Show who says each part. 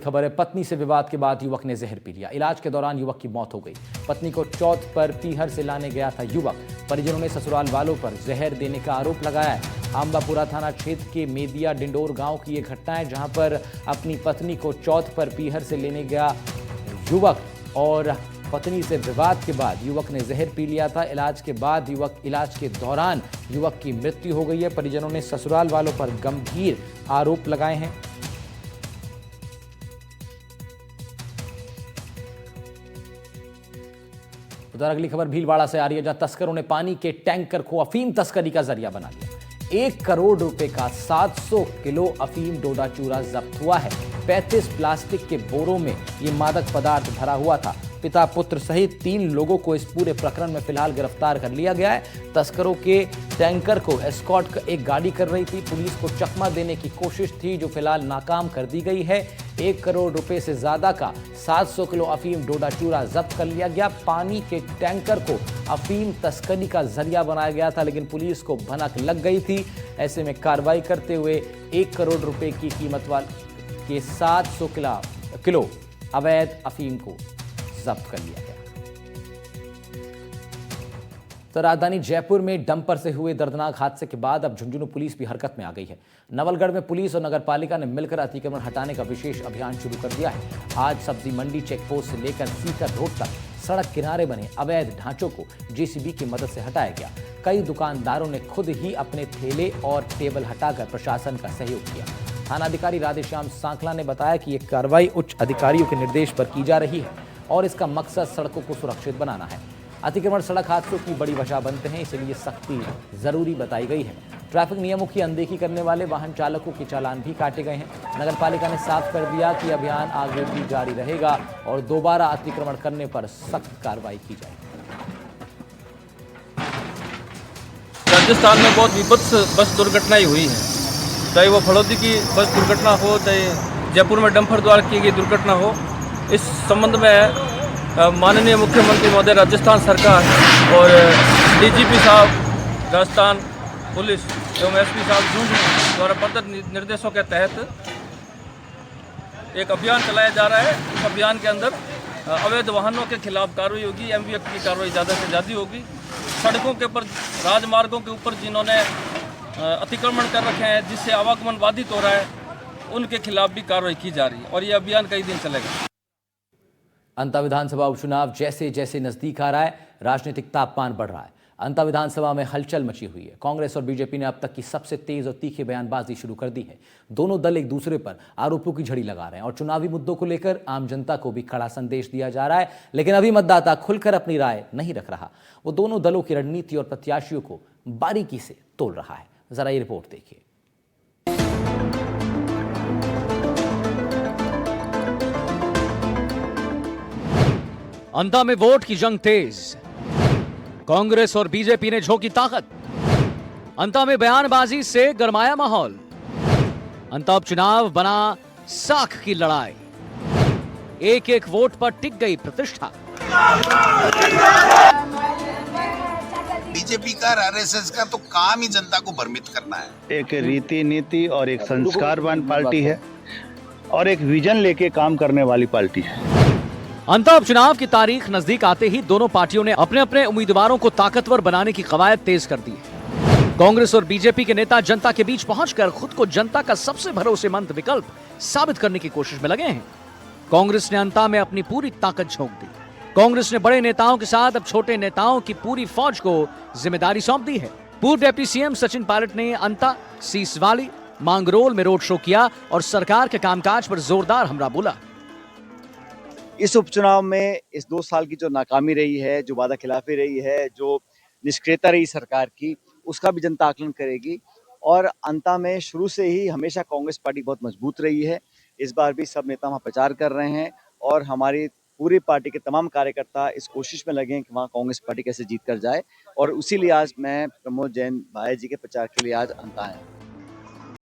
Speaker 1: खबर है, पत्नी से विवाद के बाद युवक ने जहर पी लिया। इलाज के दौरान युवक की मौत हो गई। पत्नी को चौथ पर पीहर से लाने गया था युवक। परिजनों ने ससुराल वालों पर जहर देने का आरोप लगाया है। आंबापुरा थाना क्षेत्र के मेदिया डिंडोर गांव की ये घटना है, जहां पर अपनी पत्नी को चौथ पर पीहर से लेने गया युवक और पत्नी से विवाद के बाद युवक ने जहर पी लिया था। इलाज के दौरान युवक की मृत्यु हो गई है। परिजनों ने ससुराल वालों पर गंभीर आरोप लगाए हैं। उधर अगली खबर भीलवाड़ा से आ रही है, जहां तस्करों ने पानी के टैंकर को अफीम तस्करी का जरिया बना लिया। 1 करोड़ रुपए का 700 किलो अफीम डोडा चूरा जब्त हुआ है। 35 प्लास्टिक के बोरों में यह मादक पदार्थ भरा हुआ था। पिता पुत्र सहित 3 लोगों को इस पूरे प्रकरण में फिलहाल गिरफ्तार कर लिया गया है। तस्करों के टैंकर को एस्कॉर्ट एक गाड़ी कर रही थी। पुलिस को चकमा देने की कोशिश थी, जो फिलहाल नाकाम कर दी गई है। 1 करोड़ रुपए से ज्यादा का 700 किलो अफीम डोडा चूरा जब्त कर लिया गया। पानी के टैंकर को अफीम तस्करी का जरिया बनाया गया था, लेकिन पुलिस को भनक लग गई थी। ऐसे में कार्रवाई करते हुए 1 करोड़ रुपए की कीमत वाले 700 किलो अवैध अफीम को जब्त कर लिया गया। तो राजधानी जयपुर में डंपर से हुए दर्दनाक हादसे के बाद अब झुंझुनू पुलिस भी हरकत में आ गई है। नवलगढ़ में पुलिस और नगरपालिका ने मिलकर अतिक्रमण हटाने का विशेष अभियान शुरू कर दिया है। आज सब्जी मंडी चेकपोस्ट से लेकर सीकर रोड तक सड़क किनारे बने अवैध ढांचों को जेसीबी की मदद से हटाया गया। कई दुकानदारों ने खुद ही अपने ठेले और टेबल हटाकर प्रशासन का सहयोग किया। थानाधिकारी राधेश्याम सांखला ने बताया कि यह कार्रवाई उच्च अधिकारियों के निर्देश पर की जा रही है और इसका मकसद सड़कों को सुरक्षित बनाना है। अतिक्रमण सड़क हादसों की बड़ी वजह बनते हैं, इसलिए सख्ती जरूरी बताई गई है। ट्रैफिक नियमों की अनदेखी करने वाले वाहन चालकों के चालान भी काटे गए हैं। नगरपालिका ने साफ कर दिया कि अभियान आगे भी जारी रहेगा और दोबारा अतिक्रमण करने पर सख्त कार्रवाई की जाएगी।
Speaker 2: राजस्थान में बहुत विभत्स बस दुर्घटनाएं हुई हैं, चाहे वो फड़ौदी की बस दुर्घटना हो, चाहे जयपुर में डंपर द्वारा की गई दुर्घटना हो। इस संबंध में माननीय मुख्यमंत्री महोदय, राजस्थान सरकार और डीजीपी साहब राजस्थान पुलिस एवं एसपी साहब झुंझुनू द्वारा प्रदत्त निर्देशों के तहत एक अभियान चलाया जा रहा है। इस अभियान के अंदर अवैध वाहनों के खिलाफ कार्रवाई होगी। एमवीएफ की कार्रवाई ज़्यादा से ज़्यादा होगी। सड़कों के ऊपर, राजमार्गों के ऊपर जिन्होंने अतिक्रमण कर रखे हैं, जिससे आवागमन बाधित हो रहा है, उनके खिलाफ भी कार्रवाई की जा रही है और ये अभियान कई दिन चलेगा।
Speaker 1: अंता विधानसभा उपचुनाव जैसे जैसे नजदीक आ रहा है, राजनीतिक तापमान बढ़ रहा है। अंता विधानसभा में हलचल मची हुई है। कांग्रेस और बीजेपी ने अब तक की सबसे तेज और तीखी बयानबाजी शुरू कर दी है। दोनों दल एक दूसरे पर आरोपों की झड़ी लगा रहे हैं और चुनावी मुद्दों को लेकर आम जनता को भी कड़ा संदेश दिया जा रहा है। लेकिन अभी मतदाता खुलकर अपनी राय नहीं रख रहा। वो दोनों दलों की रणनीति और प्रत्याशियों को बारीकी से तोल रहा है। जरा ये रिपोर्ट देखिए।
Speaker 3: अंता में वोट की जंग तेज, कांग्रेस और बीजेपी ने झोंकी ताकत। अंता में बयानबाजी से गरमाया माहौल। अंता उपचुनाव बना साख की लड़ाई। एक एक वोट पर टिक गई प्रतिष्ठा।
Speaker 4: बीजेपी का, आरएसएस का तो काम ही जनता को भ्रमित करना है।
Speaker 5: एक रीति नीति और एक संस्कारवान पार्टी है और एक विजन लेके काम करने वाली पार्टी है।
Speaker 3: अंता उपचुनाव की तारीख नजदीक आते ही दोनों पार्टियों ने अपने अपने उम्मीदवारों को ताकतवर बनाने की कवायद तेज कर दी है। कांग्रेस और बीजेपी के नेता जनता के बीच पहुंचकर खुद को जनता का सबसे भरोसेमंद विकल्प साबित करने की कोशिश में लगे हैं। कांग्रेस ने अंता में अपनी पूरी ताकत झोंक दी। कांग्रेस ने बड़े नेताओं के साथ अब छोटे नेताओं की पूरी फौज को जिम्मेदारी सौंप दी है। पूर्व डिप्टी सीएम सचिन पायलट ने अंता, सीसवाली, मांगरोल में रोड शो किया और सरकार के कामकाज पर जोरदार हमला बोला।
Speaker 5: इस उपचुनाव में इस 2 साल की जो नाकामी रही है, जो वादा खिलाफी रही है, जो निष्क्रियता रही सरकार की, उसका भी जनता आकलन करेगी। और अंता में शुरू से ही हमेशा कांग्रेस पार्टी बहुत मजबूत रही है। इस बार भी सब नेता वहाँ प्रचार कर रहे हैं और हमारी पूरी पार्टी के तमाम कार्यकर्ता इस कोशिश में लगे हैं कि वहाँ कांग्रेस पार्टी कैसे जीत कर जाए। और उसी लिए आज मैं प्रमोद जैन भाई जी के प्रचार के लिए आज अंता है।